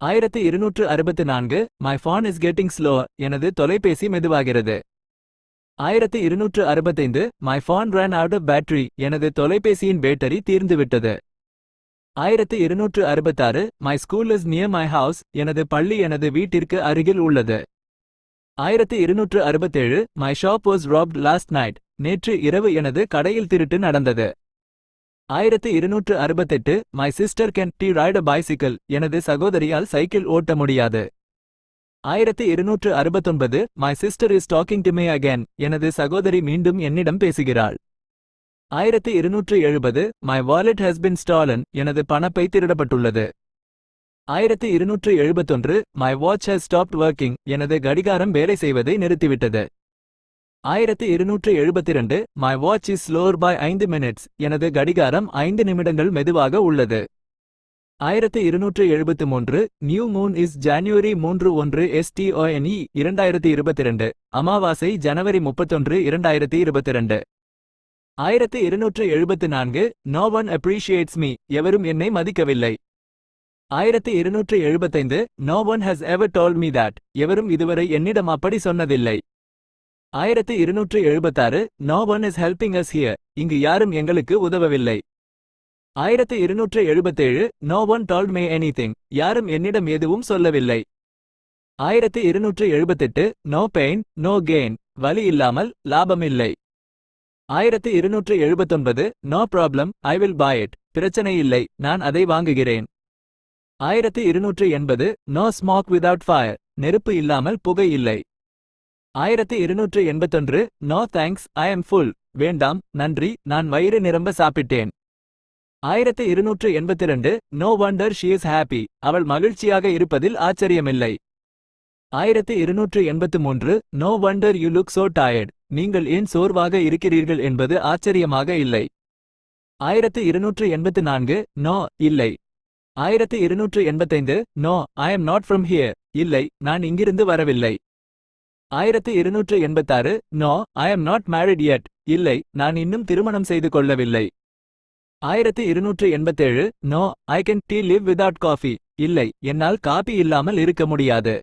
1264 My phone is getting slower. எனது தொலைபேசி மெதுவாகிறது. 1265 My phone ran out of battery. எனது தொலைபேசியின் battery தீர்ந்துவிட்டது. 1266 My school is near my house. எனது பள்ளி எனது வீட்டிற்கு அருகில் உள்ளது. 1267 My shop was robbed last night. நேற்று இரவு எனது கடையில் திருட்டு நடந்தது. 1268 My sister can't ride a bicycle. எனது சகோதரியால் சைக்கிள் ஓட்ட முடியாது. 1269 My sister is talking to me again. எனது சகோதரி மீண்டும் என்னிடம் பேசுகிறாள். 1270 My wallet has been stolen. எனது பணப்பை திருடப்பட்டுள்ளது. 1271 My watch has stopped working. எனது கடிகாரம் வேலை செய்வதை நிறுத்திவிட்டது. 1272 My watch is slower by 5 minutes. எனது கடிகாரம் 5 நிமிடங்கள் மெதுவாக உள்ளது. 1273 New moon is January 31 STONE 2022. அமாவாசை ஜனவரி 31 2022. 1274 No one appreciates me. எவரும் என்னை மதிக்கவில்லை. 1275 No one has ever told me that. எவரும் இதுவரை என்னிடம் அப்படி சொன்னதில்லை. 1276 No one is helping us here. இங்கு யாரும் எங்களுக்கு உதவவில்லை. 1277 No one told me anything. யாரும் என்னிடம் எதுவும் சொல்லவில்லை. 1278 No pain, no gain. வலி இல்லாமல் லாபமில்லை. 1279 No problem, I will buy it. பிரச்சனை இல்லை, நான் அதை வாங்குகிறேன். 1280 No smoke without fire. நெருப்பு இல்லாமல் புகை இல்லை. 1281 No thanks, I am full. வேண்டாம், நன்றி, நான் வயிறு நிரம்ப சாப்பிட்டேன். 1282 No wonder she is happy. அவள் மகிழ்ச்சியாக இருப்பதில் ஆச்சரியமில்லை. 1283 No wonder you look so tired. நீங்கள் ஏன் சோர்வாக இருக்கிறீர்கள் என்பது ஆச்சரியமாக இல்லை. 1284 No, இல்லை. 1285 No, I am not from here. இல்லை, நான் இங்கிருந்து வரவில்லை. 1286 No, I am not married yet. இல்லை, நான் இன்னும் திருமணம் செய்து கொள்ளவில்லை. 1287 No, I can't live without coffee. இல்லை, என்னால் காபி இல்லாமல் இருக்க முடியாது.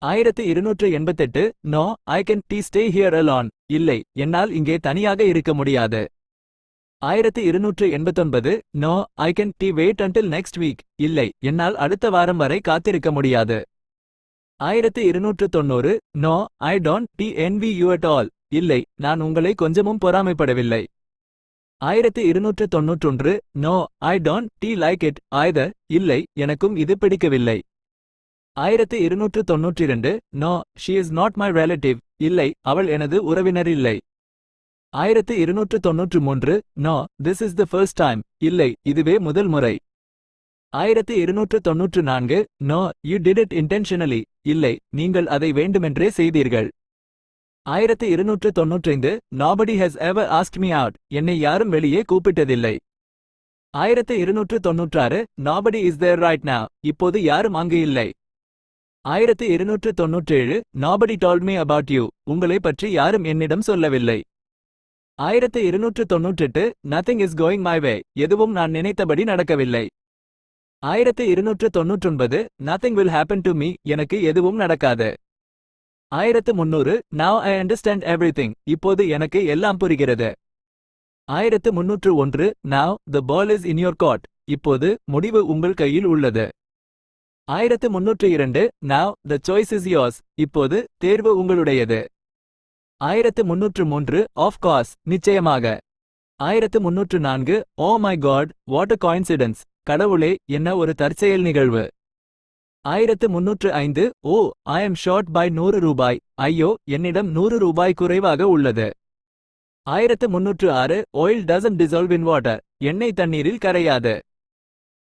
1288 No, I can't stay here alone. இல்லை, என்னால் இங்கே தனியாக இருக்க முடியாது. 1289 No, I can't wait until next week. இல்லை, என்னால் அடுத்த வாரம் வரை காத்திருக்க முடியாது. 1290 No, I don't envy you at all. இல்லை, நான் உங்களை கொஞ்சமும் பொறாமைப்படவில்லை. 1291 No, I don't like it either. இல்லை, எனக்கும் இது பிடிக்கவில்லை. 1292 No, she is not my relative. இல்லை, அவள் எனது உறவினர் இல்லை. 1293 No, this is the first time. இல்லை, இதுவே முதல் முறை. 1294 No, you did it intentionally. இல்லை, நீங்கள் அதை வேண்டுமென்றே செய்தீர்கள். 1295 Nobody has ever asked me out. என்னை யாரும் வெளியே கூப்பிட்டதில்லை. 1296 Nobody is there right now. இப்போது யாரும் அங்கு இல்லை. 1297 Nobody told me about you. உங்களை பற்றி யாரும் என்னிடம் சொல்லவில்லை. 1298 Nothing is going my way. எதுவும் நான் நினைத்தபடி நடக்கவில்லை. 1299 Nothing will happen to me. எனக்கு எதுவும் நடக்காது. 1300 Now I understand everything. இப்போது எனக்கு எல்லாம் புரிகிறது. 1301 Now the ball is in your court. இப்போது முடிவு உங்கள் கையில் உள்ளது. 1302 Now the choice is yours. இப்போது தேர்வு உங்களுடையது. 1303 Of course, நிச்சயமாக. 1304 Oh my God, what a coincidence. கடவுளே, என்ன ஒரு தற்செயல் நிகழ்வு. 1305 Oh, I am short by 100 ரூபாய். ஐயோ, என்னிடம் 100 ரூபாய் குறைவாக உள்ளது. 1306 Oil doesn't dissolve in water. எண்ணெய் தண்ணீரில் கரையாது.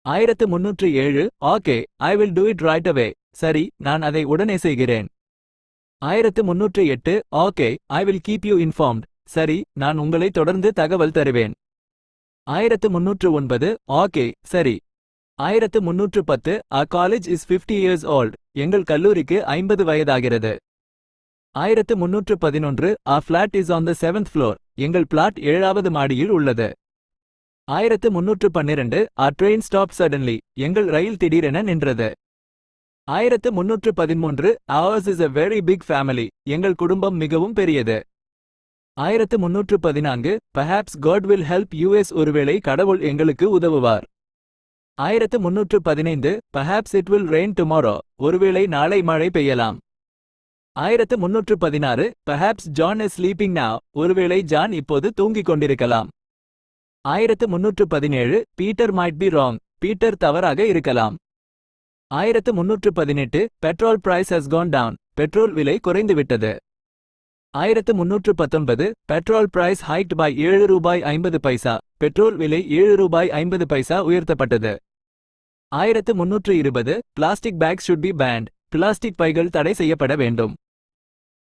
1307 Okay, I will do it right away. சரி, நான் அதை உடனே செய்கிறேன். 1308 Okay, I will keep you informed. சரி, நான் உங்களை தொடர்ந்து தகவல் தருவேன். 1309 Okay, சரி. 1310 Our college is 50 years old. எங்கள் கல்லூரிக்கு 50 வயதாகிறது. 1311 Our flat is on the 7th floor. எங்கள் பிளாட் 7வது மாடியில் உள்ளது. 1312 Our train stopped suddenly. எங்கள் ரயில் திடீரென நின்றது. 1313 Ours is a very big family. எங்கள் குடும்பம் மிகவும் பெரியது. 1314 Perhaps God will help us. ஒருவேளை கடவுள் எங்களுக்கு உதவுவார். 1315 Perhaps it will rain tomorrow. ஒருவேளை நாளை மழை பெய்யலாம். 1316 Perhaps John is sleeping now. ஒருவேளை ஜான் இப்போது தூங்கிக் கொண்டிருக்கலாம். 1317 Peter might be wrong. Peter தவறாக இருக்கலாம். 1318 Petrol price has gone down. Petrol விலை குறைந்துவிட்டது. 1319 Petrol price hiked by 7 ரூபாய் 50 பைசா. பெட்ரோல் விலை 7 ரூபாய் 50 பைசா உயர்த்தப்பட்டது. 1320 Plastic bags should be banned. Plastic பைகள் தடை செய்யப்பட வேண்டும்.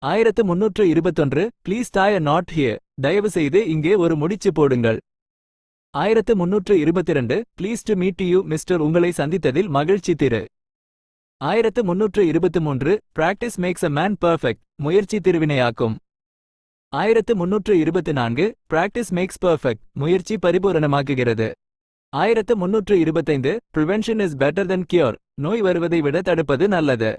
1321 Please tie a knot here. தயவு செய்து இங்கே ஒரு முடிச்சு போடுங்கள். 1322 Pleased to meet you Mr. உங்களை சந்தித்ததில் மகிழ்ச்சி திரு. 1323 Practice makes a man perfect. முயற்சி திருவினையாக்கும். 1324 Practice makes perfect. முயற்சி பரிபூரணமாக்குகிறது. 1325 Prevention is better than cure. நோய் வருவதை விட தடுப்பது நல்லது.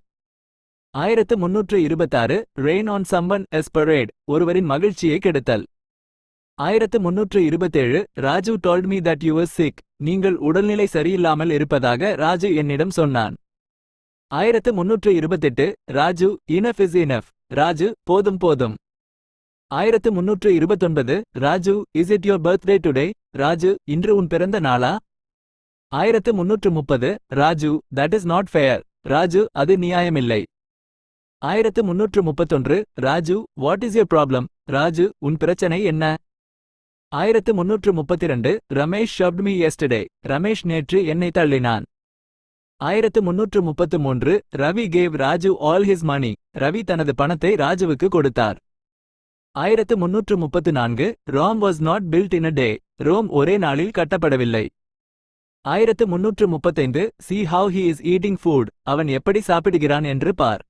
1326 Rain on someone as parade. ஒருவரின் மகிழ்ச்சியை கெடுத்தல். 1327 Raju told me that you were sick. நீங்கள் உடல்நிலை சரியில்லாமல் இருப்பதாக ராஜு என்னிடம் சொன்னான். 1328 Raju enough is enough. Raju போதும் போதும். 1329 Raju is it your birthday today? Raju இன்று உன் பிறந்த நாளா? 1330 Raju that is not fair. Raju அது நியாயமில்லை. 1331 Raju what is your problem? Raju உன் பிரச்சனை என்ன? 1332 Ramesh shoved me yesterday. Ramesh நேற்று என்னை தள்ளினான். 1333 Ravi gave Raju all his money. Ravi தனது பணத்தை ராஜுவுக்கு கொடுத்தார். 1334 Rome was not built in a day. Rome ஒரே நாளில் கட்டப்படவில்லை. 1335 See how he is eating food. அவன் எப்படி சாப்பிடுகிறான் என்று பார்.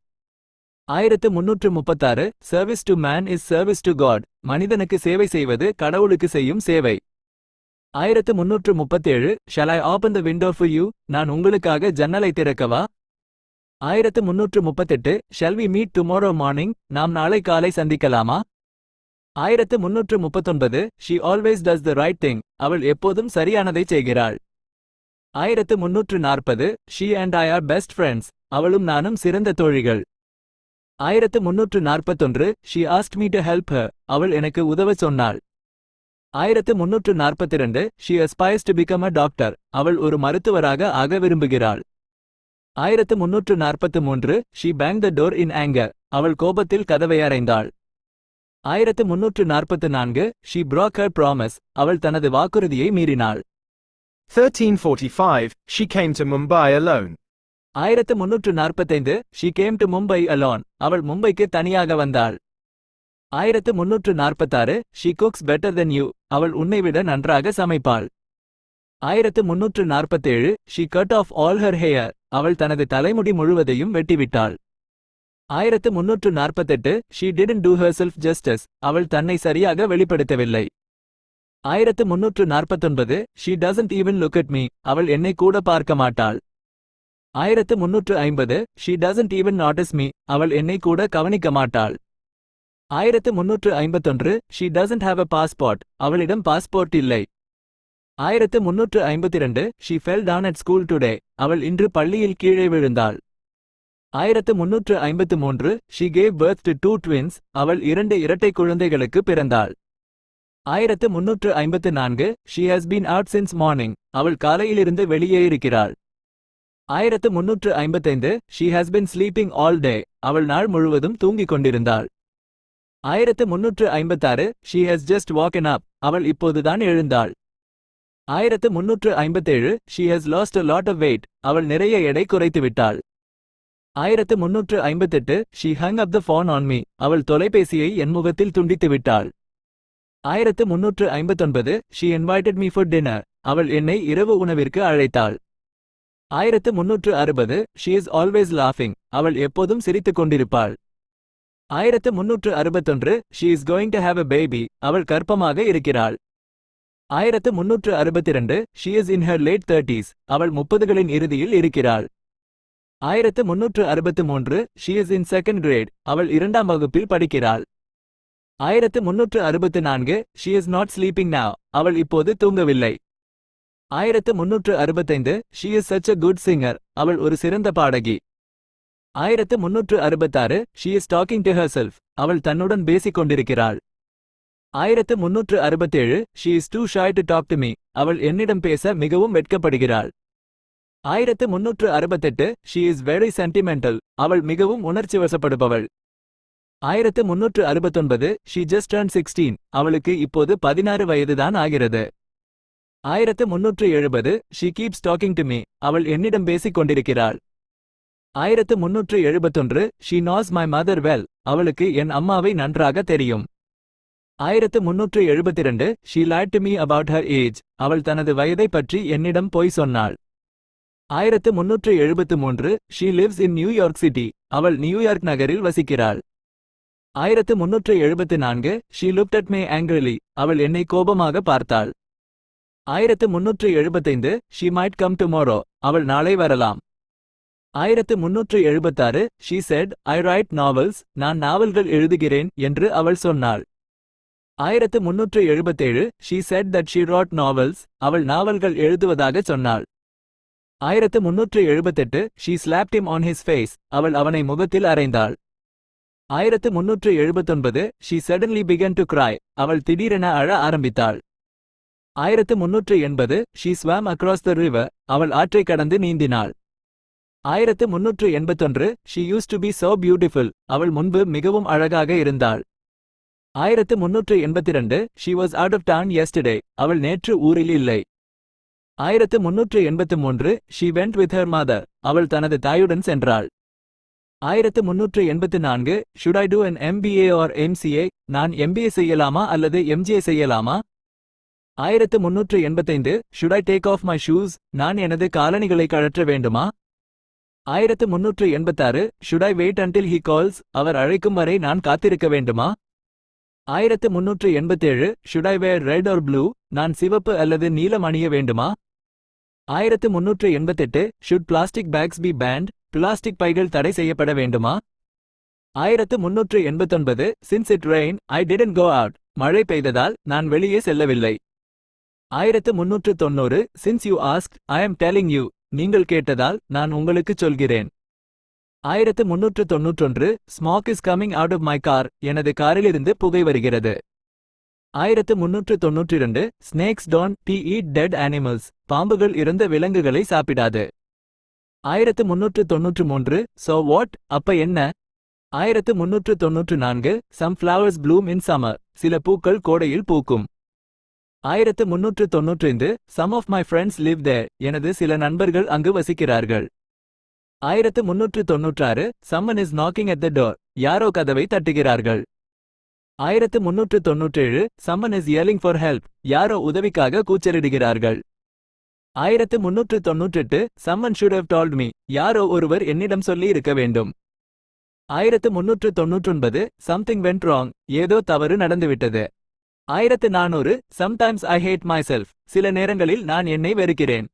1336 Service to man is service to God. மனிதனுக்கு சேவை செய்வது கடவுளுக்கு செய்யும் சேவை. 1337 Shall I open the window for you? நான் உங்களுக்காக ஜன்னலை திறக்கவா? 1338 Shall we meet tomorrow morning? நாம் நாளை காலை சந்திக்கலாமா? 1339 She always does the right thing. அவள் எப்போதும் சரியானதை செய்கிறாள். 1340 She and I are best friends. அவளும் நானும் சிறந்த தோழிகள். 1341 She asked me to help her. அவள் எனக்கு உதவ சொன்னாள். 1342 She aspires to become a doctor. அவள் ஒரு மருத்துவராக ஆக விரும்புகிறாள். 1343 She banged the door in anger. அவள் கோபத்தில் கதவை அறைந்தாள். 1344 She broke her promise. அவள் தனது வாக்குறுதியை மீறினாள். 1345 She came to Mumbai alone. 1345 She came to Mumbai alone. அவள் மும்பைக்கு தனியாக வந்தாள். 1346 She cooks better than you. அவள் உன்னை விட நன்றாக சமைப்பாள். 1347 She cut off all her hair. அவள் தனது தலைமுடி முழுவதையும் வெட்டிவிட்டாள். 1348 She didn't do herself justice. அவள் தன்னை சரியாக வெளிப்படுத்தவில்லை. 1349 She doesn't even look at me. அவள் என்னை கூட பார்க்க மாட்டாள். 1350 She doesn't even notice me. அவள் என்னை கூட கவனிக்க மாட்டாள். 1351 She doesn't have a passport. அவளிடம் பாஸ்போர்ட் இல்லை. 1352 She fell down at school today. அவள் இன்று பள்ளியில் கீழே விழுந்தாள். 1353 She gave birth to 2 twins. அவள் 2 இரட்டை குழந்தைகளுக்கு பிறந்தாள். 1354 She has been out since morning. அவள் காலையிலிருந்து வெளியே இருக்கிறாள். 1355 She has been sleeping all day. அவள் நாள் முழுவதும் தூங்கிக் கொண்டிருந்தாள். 1356 She has just woken up. அவள் இப்போதுதான் எழுந்தாள். 1357 She has lost a lot of weight. அவள் நிறைய எடை குறைத்துவிட்டாள். 1358 She hung up the phone on me. அவள் தொலைபேசியை என் முகத்தில் துண்டித்து விட்டாள். 1359 She invited me for dinner. அவள் என்னை இரவு உணவிற்கு அழைத்தாள். 1360 She is always laughing. அவள் எப்போதும் சிரித்துக் கொண்டிருப்பாள். 1361 She is going to have a baby. அவள் கர்ப்பமாக இருக்கிறாள். 1362 She is in her late 30s. அவள் 30களின் இறுதியில் இருக்கிறாள். 1363 she is in second grade அவள் 2ஆம் வகுப்பில் படிக்கிறாள். 1364 she is not sleeping now அவள் இப்போது தூங்கவில்லை. 1365 she is such a good singer அவள் ஒரு சிறந்த பாடகி. 1366 she is talking to herself அவள் தன்னுடன் பேசிக் கொண்டிருக்கிறாள். 1367 she is too shy to talk to me அவள் என்னிடம் பேச மிகவும் வெட்கப்படுகிறாள். 1368 she is very sentimental அவள் மிகவும் உணர்ச்சிவசப்படுபவள். 1369 she just turned 16 அவளுக்கு இப்போது 16 வயதுதான் ஆகிறது. 1370 she keeps talking to me அவள் என்னிடம் பேசிக் கொண்டிருக்கிறாள். 1371 she knows my mother well அவளுக்கு என் அம்மாவை நன்றாக தெரியும். 1372 she lied to me about her age அவள் தனது வயதை பற்றி என்னிடம் பொய் சொன்னாள். 1373 she lives in New York City அவள் நியூயார்க் நகரில் வசிக்கிறாள். 1374 she looked at me angrily அவள் என்னை கோபமாக பார்த்தாள். 1375 she might come tomorrow அவள் நாளை வரலாம். 1376 she said I write novels நான் நாவல்கள் எழுதுகிறேன் என்று அவள் சொன்னாள். 1377 she said that she wrote novels அவள் நாவல்கள் எழுதுவதாக சொன்னாள். 1378 she slapped him on his face அவள் அவனை முகத்தில் அறைந்தாள். 1379 she suddenly began to cry அவள் திடீரென அழ ஆரம்பித்தாள். 1380 she swam across the river அவள் ஆற்றை கடந்து நீந்தினாள். 1381 she used to be so beautiful அவள் முன்பு மிகவும் அழகாக இருந்தாள். 1382 she was out of town yesterday அவள் நேற்று ஊரில் இல்லை. 1383 she went with her mother அவள் தனது தாயுடன் சென்றாள். 1384 should I do an MBA or MCA நான் MBA செய்யலாமா அல்லது MGA செய்யலாமா? 1385 should I take off my shoes நான் எனது காலணிகளை கழற்ற வேண்டுமா? 1386 should I wait until he calls அவர் அழைக்கும் வரை நான் காத்திருக்க வேண்டுமா? 1387 should I wear red or blue நான் சிவப்பு அல்லது நீலம் அணிய வேண்டுமா? 1388 should plastic bags be banned plastic பைகள் தடை செய்யப்பட வேண்டுமா? 1389 since it rained I didn't go out மழை பெய்ததால் நான் வெளியே செல்லவில்லை. 1390 since you asked I am telling you நீங்கள் கேட்டதால் நான் உங்களுக்குச் சொல்கிறேன். 1391 smoke is coming out of my car எனது காரிலிருந்து புகை வருகிறது. 1392 snakes don't eat dead animals பாம்புகள் இறந்த விலங்குகளை சாப்பிடாது. 1393 so what அப்ப என்ன? 1394 some flowers bloom in summer சில பூக்கள் கோடையில் பூக்கும். 1395 some of my friends live there எனது சில நண்பர்கள் அங்கு வசிக்கிறார்கள். 1396 someone is knocking at the door யாரோ கதவை தட்டுகிறார்கள். 1397 someone is yelling for help யாரோ உதவிக்காக கூச்சலிடுகிறார்கள். 1398 someone should have told me யாரோ ஒருவர் என்னிடம் சொல்லி இருக்க வேண்டும். 1399 something went wrong ஏதோ தவறு நடந்துவிட்டது. 1400 sometimes I hate myself சில நேரங்களில் நான் என்னை வெறுக்கிறேன்.